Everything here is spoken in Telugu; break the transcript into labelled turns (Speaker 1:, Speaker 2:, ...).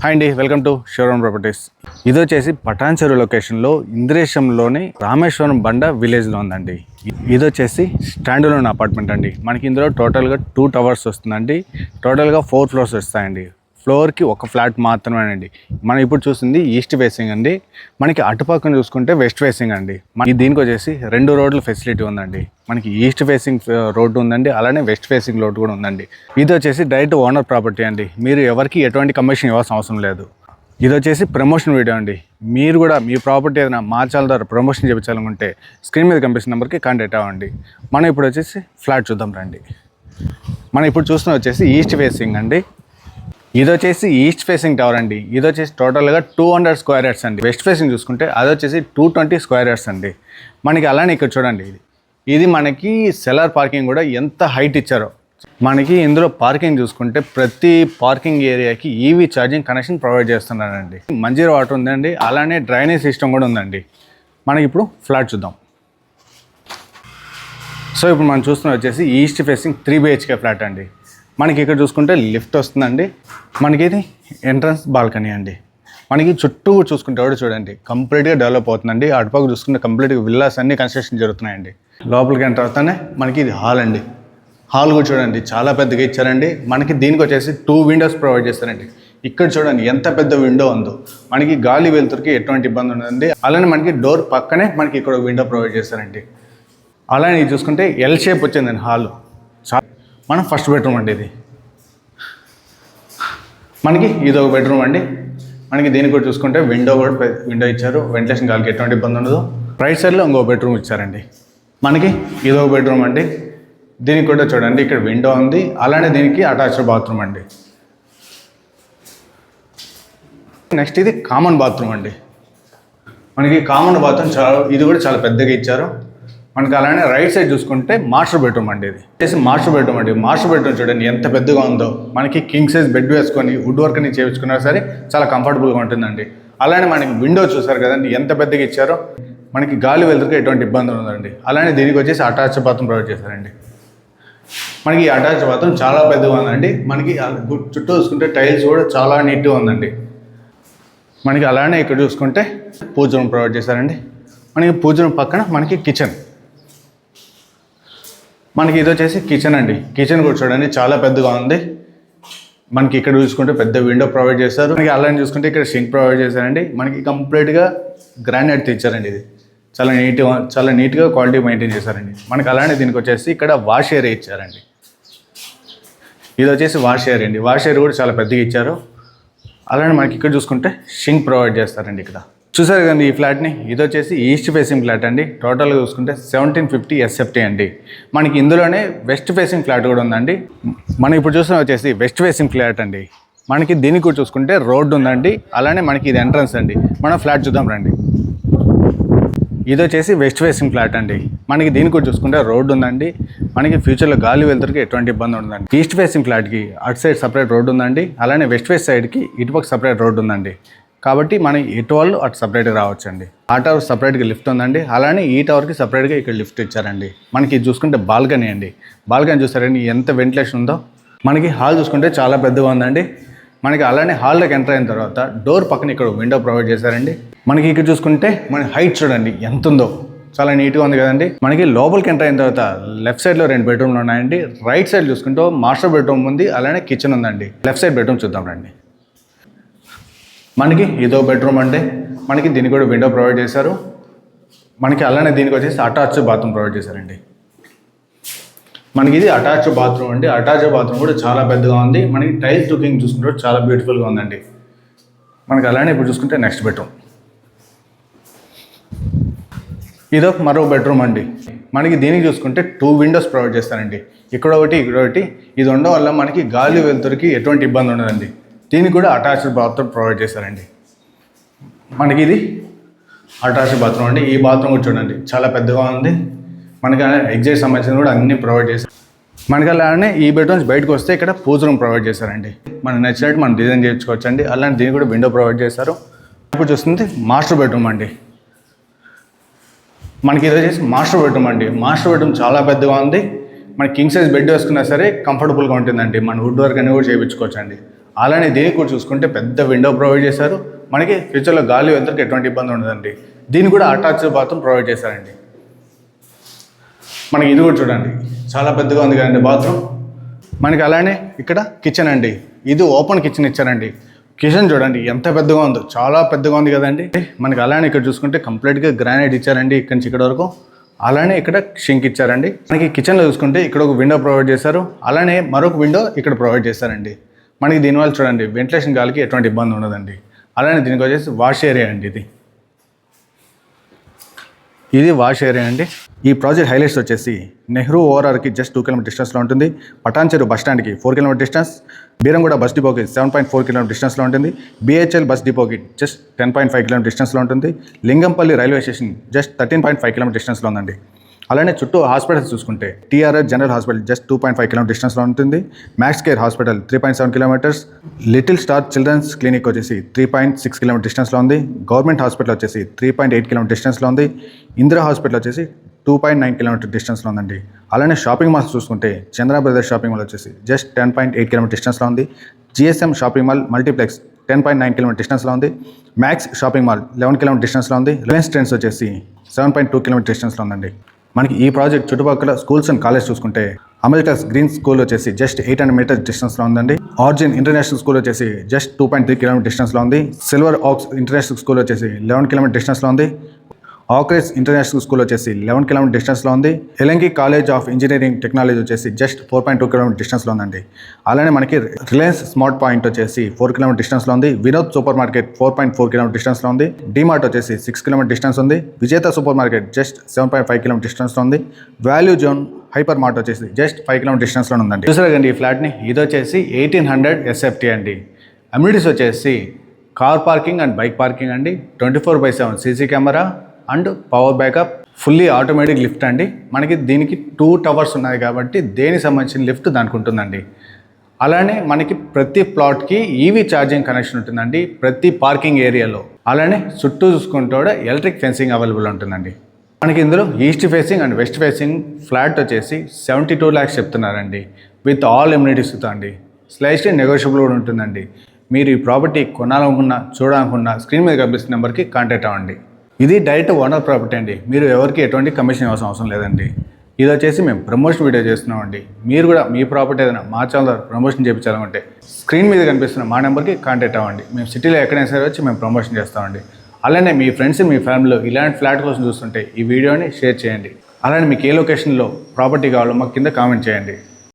Speaker 1: హాయ్ అండి, వెల్కమ్ టు షోరూమ్ ప్రాపర్టీస్. ఇది వచ్చేసి పటాన్చెరు లొకేషన్లో ఇంద్రేశంలోని రామేశ్వరం బండ విలేజ్లో ఉందండి. ఇది వచ్చేసి స్టాండ్ అలోన్ అపార్ట్మెంట్ అండి. మనకి ఇందులో టోటల్గా 2 టవర్స్ వస్తుందండి. టోటల్గా 4 ఫ్లోర్స్ వస్తాయండి. ఫ్లోర్కి ఒక ఫ్లాట్ మాత్రమేనండి. మనం ఇప్పుడు చూస్తుంది ఈస్ట్ ఫేసింగ్ అండి. మనకి అటుపక్కన చూసుకుంటే వెస్ట్ ఫేసింగ్ అండి. దీనికి వచ్చేసి 2 రోడ్ల ఫెసిలిటీ ఉందండి. మనకి ఈస్ట్ ఫేసింగ్ రోడ్డు ఉందండి, అలానే వెస్ట్ ఫేసింగ్ రోడ్డు కూడా ఉందండి. ఇది వచ్చేసి డైరెక్ట్ ఓనర్ ప్రాపర్టీ అండి. మీరు ఎవరికి ఎటువంటి కమిషన్ ఇవ్వాల్సిన అవసరం లేదు. ఇది వచ్చేసి ప్రమోషన్ వీడియో అండి. మీరు కూడా మీ ప్రాపర్టీ ఏదైనా మార్చాల ద్వారా ప్రమోషన్ చేయించాలనుకుంటే స్క్రీన్ మీద కనిపిస్తున్న నెంబర్కి కాంటాక్ట్ అవ్వండి. మనం ఇప్పుడు వచ్చేసి ఫ్లాట్ చూద్దాం రండి. మనం ఇప్పుడు చూస్తున్న వచ్చేసి ఈస్ట్ ఫేసింగ్ అండి. ఇది వచ్చేసి ఈస్ట్ ఫేసింగ్ టవర్ అండి. ఇది వచ్చేసి టోటల్గా 200 స్క్వేర్ యార్డ్స్ అండి. వెస్ట్ ఫేసింగ్ చూసుకుంటే అది వచ్చేసి 220 స్క్వేర్ యార్డ్స్ అండి. మనకి అలానే ఇక్కడ చూడండి, ఇది మనకి సెలార్ పార్కింగ్ కూడా ఎంత హైట్ ఇచ్చారో. మనకి ఇందులో పార్కింగ్ చూసుకుంటే ప్రతి పార్కింగ్ ఏరియాకి ఈవీ ఛార్జింగ్ కనెక్షన్ ప్రొవైడ్ చేస్తున్నారండి. మంజీరా వాటర్ ఉందండి, అలానే డ్రైనేజ్ సిస్టమ్ కూడా ఉందండి. మనకి ఇప్పుడు ఫ్లాట్ చూద్దాం. సో ఇప్పుడు మనం చూస్తున్న వచ్చేసి ఈస్ట్ ఫేసింగ్ 3 BHK ఫ్లాట్ అండి. మనకి ఇక్కడ చూసుకుంటే లిఫ్ట్ వస్తుందండి. మనకి ఇది ఎంట్రన్స్ బాల్కనీ అండి. మనకి చుట్టూ చూసుకుంటే కూడా చూడండి కంప్లీట్గా డెవలప్ అవుతుందండి. అటుపక్క చూసుకుంటే కంప్లీట్గా విల్లాస్ అన్ని కన్స్ట్రక్షన్ జరుగుతున్నాయండి. లోపలికి ఎంటర్ అవుతానే మనకి ఇది హాల్ అండి. హాల్ కూడా చూడండి చాలా పెద్దగా ఇచ్చారండి. మనకి దీనికి వచ్చేసి 2 విండోస్ ప్రొవైడ్ చేస్తారండి. ఇక్కడ చూడండి ఎంత పెద్ద విండో ఉందో. మనకి గాలి వెలుతురికి ఎటువంటి ఇబ్బంది ఉండదండి. అలానే మనకి డోర్ పక్కనే మనకి ఇక్కడ విండో ప్రొవైడ్ చేస్తారండి. అలానే ఇది చూసుకుంటే ఎల్ షేప్ వచ్చిందండి హాల్. మనం ఫస్ట్ బెడ్రూమ్ అండి. ఇది మనకి ఇది ఒక బెడ్రూమ్ అండి. మనకి దీనికి కూడా చూసుకుంటే విండో ఇచ్చారు. వెంటిలేషన్ గాలికి ఎటువంటి ఇబ్బంది ఉండదు. రైట్ సైడ్లో ఇంకో బెడ్రూమ్ ఇచ్చారండి. మనకి ఇది ఒక బెడ్రూమ్ అండి. దీనికి కూడా చూడండి ఇక్కడ విండో ఉంది, అలానే దీనికి అటాచ్డ్ బాత్రూమ్ అండి. నెక్స్ట్ ఇది కామన్ బాత్రూమ్ అండి. మనకి కామన్ బాత్రూమ్ ఇది కూడా చాలా పెద్దగా ఇచ్చారు. మనకి అలానే రైట్ సైడ్ చూసుకుంటే మాస్టర్ బెడ్రూమ్ అండి. ఇది వచ్చేసి మాస్టర్ బెడ్రూమ్ అండి. మాస్టర్ బెడ్రూమ్ చూడండి ఎంత పెద్దగా ఉందో. మనకి కింగ్ సైజ్ బెడ్ వేసుకొని వుడ్ వర్క్ అని చేయించుకున్నా సరే చాలా కంఫర్టబుల్గా ఉంటుందండి. అలానే మనకి విండో చూసారు కదండి ఎంత పెద్దగా ఇచ్చారో. మనకి గాలి వెలుతురికి ఎటువంటి ఇబ్బంది ఉండదండి. అలానే దీనికి వచ్చేసి అటాచ్డ్ బాత్రూమ్ ప్రొవైడ్ చేశారండి. మనకి ఈ అటాచ్డ్ బాత్రూమ్ చాలా పెద్దగా ఉందండి. మనకి చుట్టూ చూసుకుంటే టైల్స్ కూడా చాలా నీట్గా ఉందండి. మనకి అలానే ఇక్కడ చూసుకుంటే పూజ రూమ్ ప్రొవైడ్ చేశారండి. మనకి పూజ రూమ్ పక్కన మనకి కిచెన్. మనకి ఇది వచ్చేసి కిచెన్ అండి. కిచెన్ కూడా చూడండి చాలా పెద్దగా ఉంది. మనకి ఇక్కడ చూసుకుంటే పెద్ద విండో ప్రొవైడ్ చేశారు. మనకి అలానే చూసుకుంటే ఇక్కడ సింక్ ప్రొవైడ్ చేశారండి. మనకి కంప్లీట్గా గ్రానైట్ ఇచ్చారండి. ఇది చాలా నీట్గా క్వాలిటీ మెయింటైన్ చేశారండి. మనకి అలానే దీనికి వచ్చేసి ఇక్కడ వాష్ ఏరియా ఇచ్చారండి. ఇది వచ్చేసి వాష్ ఏరియా అండి. వాష్ ఏరియా కూడా చాలా పెద్దగా ఇచ్చారు. అలానే మనకి ఇక్కడ చూసుకుంటే సింక్ ప్రొవైడ్ చేస్తారండి. ఇక్కడ చూసారు కదండి ఈ ఫ్లాట్ని. ఇది వచ్చేసి ఈస్ట్ ఫేసింగ్ ఫ్లాట్ అండి. టోటల్గా చూసుకుంటే 1750 SFT అండి. మనకి ఇందులోనే వెస్ట్ ఫేసింగ్ ఫ్లాట్ కూడా ఉందండి. మనం ఇప్పుడు చూసిన వచ్చేసి వెస్ట్ ఫేసింగ్ ఫ్లాట్ అండి. మనకి దీనికి కూడా చూసుకుంటే రోడ్డు ఉందండి. అలానే మనకి ఇది ఎంట్రన్స్ అండి. మనం ఫ్లాట్ చూద్దాం రండి. ఇది వచ్చేసి వెస్ట్ ఫేసింగ్ ఫ్లాట్ అండి. మనకి దీనికి కూడా చూసుకుంటే రోడ్డు ఉందండి. మనకి ఫ్యూచర్లో గాలి వెలుతురికి ఎటువంటి ఇబ్బంది ఉండదండి. ఈస్ట్ ఫేసింగ్ ఫ్లాట్కి అటు సైడ్ సపరేట్ రోడ్డు ఉందండి. అలానే వెస్ట్ ఫేస్ సైడ్కి ఇటుపక్క సపరేట్ రోడ్డు ఉందండి. కాబట్టి మనం ఇటు వాళ్ళు అటు సపరేట్గా రావచ్చండి. ఆ టవర్ సపరేట్గా లిఫ్ట్ ఉందండి. అలానే ఈ టవర్కి సపరేట్గా ఇక్కడ లిఫ్ట్ ఇచ్చారండి. మనకి ఇది చూసుకుంటే బాల్కనీ అండి. బాల్కనీ చూసారండి ఎంత వెంటిలేషన్ ఉందో. మనకి హాల్ చూసుకుంటే చాలా పెద్దగా ఉందండి. మనకి అలానే హాల్లోకి ఎంటర్ అయిన తర్వాత డోర్ పక్కన ఇక్కడ విండో ప్రొవైడ్ చేశారండి. మనకి ఇక్కడ చూసుకుంటే మన హైట్ చూడండి ఎంత ఉందో. చాలా నీట్గా ఉంది కదండి. మనకి లోపలికి ఎంటర్ అయిన తర్వాత లెఫ్ట్ సైడ్లో 2 బెడ్రూమ్లు ఉన్నాయండి. రైట్ సైడ్ చూసుకుంటే మాస్టర్ బెడ్రూమ్ ఉంది, అలానే కిచెన్ ఉందండి. లెఫ్ట్ సైడ్ బెడ్రూమ్ చూద్దాం రండి. మనకి ఇదో బెడ్రూమ్ అండి. మనకి దీనికి కూడా విండో ప్రొవైడ్ చేశారు. మనకి అలానే దీనికి వచ్చేసి అటాచ్డ్ బాత్రూమ్ ప్రొవైడ్ చేశారండి. మనకి ఇది అటాచ్డ్ బాత్రూమ్ అండి. అటాచ్డ్ బాత్రూమ్ కూడా చాలా పెద్దగా ఉంది. మనకి టైల్స్ లుకింగ్ చూసుకుంటే చాలా బ్యూటిఫుల్గా ఉందండి. మనకి అలానే ఇప్పుడు చూసుకుంటే నెక్స్ట్ బెడ్రూమ్. ఇదో మరో బెడ్రూమ్ అండి. మనకి దీనికి చూసుకుంటే 2 విండోస్ ప్రొవైడ్ చేస్తారండి. ఇక్కడ ఒకటి ఇక్కడ ఒకటి. ఇది ఉండడం వల్ల మనకి గాలి వెలుతురికి ఎటువంటి ఇబ్బంది ఉండదండి. దీనికి కూడా అటాచ్డ్ బాత్రూమ్ ప్రొవైడ్ చేశారండి. మనకి ఇది అటాచ్డ్ బాత్రూమ్ అండి. ఈ బాత్రూమ్ కూడా చూడండి చాలా పెద్దగా ఉంది. మనకి ఎగ్జిట్ సంబంధించిన కూడా అన్నీ ప్రొవైడ్ చేశారు. మనకి అలానే ఈ బెడ్రూమ్స్ బయటకు వస్తే ఇక్కడ పూజ రూమ్ ప్రొవైడ్ చేశారండి. మనకు నచ్చినట్టు మనం డిజైన్ చేయించుకోవచ్చు అండి. అలానే దీనికి కూడా విండో ప్రొవైడ్ చేశారు. ఇప్పుడు చూస్తుంది మాస్టర్ బెడ్రూమ్ అండి. మనకి ఇది వచ్చేసి మాస్టర్ బెడ్రూమ్ అండి. మాస్టర్ బెడ్రూమ్ చాలా పెద్దగా ఉంది. మనకి కింగ్ సైజ్ బెడ్ వేసుకున్నా సరే కంఫర్టబుల్గా ఉంటుందండి. మన వుడ్ వర్క్ అనేది కూడా చేయించుకోవచ్చు అండి. అలానే దీనికి కూడా చూసుకుంటే పెద్ద విండో ప్రొవైడ్ చేశారు. మనకి ఫ్యూచర్లో గాలి వెళ్తానికి ఎటువంటి ఇబ్బంది ఉండదండి. దీన్ని కూడా అటాచ్డ్ బాత్రూమ్ ప్రొవైడ్ చేశారండి. మనకి ఇది కూడా చూడండి చాలా పెద్దగా ఉంది కదండి బాత్రూమ్. మనకి అలానే ఇక్కడ కిచెన్ అండి. ఇది ఓపెన్ కిచెన్ ఇచ్చారండి. కిచెన్ చూడండి ఎంత పెద్దగా ఉందో, చాలా పెద్దగా ఉంది కదండి. మనకి అలానే ఇక్కడ చూసుకుంటే కంప్లీట్గా గ్రానైట్ ఇచ్చారండి ఇక్కడ నుంచి ఇక్కడ వరకు. అలానే ఇక్కడ షింక్ ఇచ్చారండి. మనకి కిచెన్లో చూసుకుంటే ఇక్కడ ఒక విండో ప్రొవైడ్ చేశారు. అలానే మరొక విండో ఇక్కడ ప్రొవైడ్ చేశారండి. మనకి దీనివల్ల చూడండి వెంటిలేషన్ గాలికి ఎటువంటి ఇబ్బంది ఉండదండి. అలానే దీనికి వచ్చేసి వాష్ ఏరియా అండి. ఇది వాష్ ఏరియా అండి. ఈ ప్రాజెక్ట్ హైలైట్స్ వచ్చేసి నెహ్రూ ఓఆర్ఆర్కి జస్ట్ 2 కిలోమీటర్ డిస్టెన్స్లో ఉంటుంది. పటాన్చెరు బస్ స్టాండ్కి 4 కిలోమీటర్ డిస్టెన్స్, బీరంగూడ బస్ డిపోకి 7.4 కిలోమీటర్ డిస్టెన్స్లో ఉంటుంది. బిహెచ్ఎల్ బస్ డిపోకి జస్ట్ 10.5 కిలోమీటర్ డిస్టెన్స్లో ఉంటుంది. Lingampally railway station just 13.5 kilometre డిస్టెన్స్లో ఉందండి. అలానే చుట్టూ హాస్పిటల్స్ చూసుకుంటే TRS general hospital just 2.5 kilometre డిస్టెన్స్లో ఉంటుంది. Max care hospital 3.7 kilometres. Little star children's clinic వచ్చేసి 3.6 కిలోమీటర్ డిస్టెన్స్లో ఉంది. గవర్నమెంట్ హాస్పిటల్ వచ్చేసి 3.8 కిలోమీటర్ డిస్టెన్స్లో ఉంది. ఇందిరా హాస్పిటల్ వచ్చేసి 2.9 కిలోమీటర్ డిస్టెన్స్లో ఉందండి. అలానే షాపింగ్ మాల్స్ చూసుకుంటే చంద్ర బ్రదర్స్ షాపింగ్ మాల్ వచ్చేసి జస్ట్ 10.8 కిలోమీటర్ డిస్టెన్స్లో ఉంది. GSM shopping mall multiplex 10.9 kilometre డిస్టెన్స్లో ఉంది. మ్యాక్స్ షాపింగ్ మాల్ 11 కిలోమీటర్ డిస్టెన్స్లో ఉంది. రిలయన్స్ ట్రెండ్స్ వచ్చేసి 7.2 కిలోమీటర్ డిస్టెన్స్లో ఉందండి. మనకి ఈ ప్రాజెక్ట్ చుట్టుపక్కల స్కూల్స్ అండ్ కాలేజ్ చూసుకుంటే అమెరికస్ గ్రీన్ స్కూల్ వచ్చేసి జస్ట్ 800 మీటర్స్ డిస్టెన్స్లో ఉందండి. ఆర్జిన్ ఇంటర్నేషనల్ స్కూల్ వచ్చేసి జస్ట్ 2.3 కిలోమీటర్ డిస్టెన్స్లో ఉంది. సిల్వర్ ఆక్స్ ఇంటర్నేషనల్ స్కూల్ వచ్చేసి 11 కిలోమీటర్ డిస్టెన్స్లో ఉంది. ఆక్రేస్ ఇంటర్నేషనల్ స్కూల్ వచ్చేసి 11 కిలోమీటర్ డిస్టెన్స్లో ఉంది. ఎలంకి కాలేజ్ ఆఫ్ ఇంజనీరింగ్ టెక్నాలజీ వచ్చేసి జస్ట్ 4.2 కిలోమీటర్ డిస్టెన్స్లో ఉందండి. అలానే మనకి రిలయన్స్ స్మార్ట్ పాయింట్ వచ్చేసి 4 కిలోమీటర్ డిస్టెన్స్లో ఉంది. వినోద్ సూపర్ మార్కెట్ 4.4 కిలోమీటర్ డిస్టెన్స్లో ఉంది. డిమార్ట్ వచ్చేసి 6 కిలోమీటర్ డిస్టెన్స్ ఉంది. విజేత సూపర్ మార్కెట్ జస్ట్ 7.5 కిలోమీటర్ డిస్టెన్స్లో ఉంది. వాల్యూ జోన్ హైపర్ మార్ట్ వచ్చేసి జస్ట్ 5 కిలోమీటర్ డిస్టెన్స్లో ఉందండి. చూసారండి ఈ ఫ్లాట్ని. ఇది వచ్చేసి 1800 SFT అండి. అమ్యూనిటీస్ వచ్చేసి car parking and bike parking అండి. 24/7 CC camera and power backup, fully automatic lift అండి. మనకి దీనికి 2 టవర్స్ ఉన్నాయి కాబట్టి దేనికి సంబంధించిన లిఫ్ట్ దానికి ఉంటుందండి. అలానే మనకి ప్రతి ప్లాట్కి ఈవీ ఛార్జింగ్ కనెక్షన్ ఉంటుందండి ప్రతి పార్కింగ్ ఏరియాలో. అలానే చుట్టూ చూసుకుంటూ కూడా ఎలక్ట్రిక్ ఫెన్సింగ్ అవైలబుల్ ఉంటుందండి. మనకి ఇందులో east facing and west facing flat వచ్చేసి 72 lakhs చెప్తున్నారండి. విత్ ఆల్ ఎమ్యూనిటీస్తో అండి. స్లైస్లీ నెగోషియబుల్ కూడా ఉంటుందండి. మీరు ఈ ప్రాపర్టీ కొనాలనుకున్నా చూడాలనుకున్నా స్క్రీన్ మీద కనిపిస్తున్న నెంబర్కి కాంటాక్ట్ అవ్వండి. ఇది డైరెక్ట్ ఓనర్ ప్రాపర్టీ అండి. మీరు ఎవరికి ఎటువంటి కమిషన్ ఇవ్వాల్సిన అవసరం లేదండి. ఇది వచ్చేసి మేము ప్రమోషన్ వీడియో చేస్తున్నామండి. మీరు కూడా మీ ప్రాపర్టీ ఏదైనా మా ఛానల్ ద్వారా ప్రమోషన్ చేయించాలంటే స్క్రీన్ మీద కనిపిస్తున్న మా నెంబర్కి కాంటాక్ట్ అవ్వండి. మేము సిటీలో ఎక్కడైనా సరే వచ్చి మేము ప్రమోషన్ చేస్తామండి. అలానే మీ ఫ్రెండ్స్ మీ ఫ్యామిలీలో ఇలాంటి ఫ్లాట్ కోసం చూస్తుంటే ఈ వీడియోని షేర్ చేయండి. అలానే మీకు ఏ లొకేషన్లో ప్రాపర్టీ కావాలో మాకు కింద కామెంట్ చేయండి.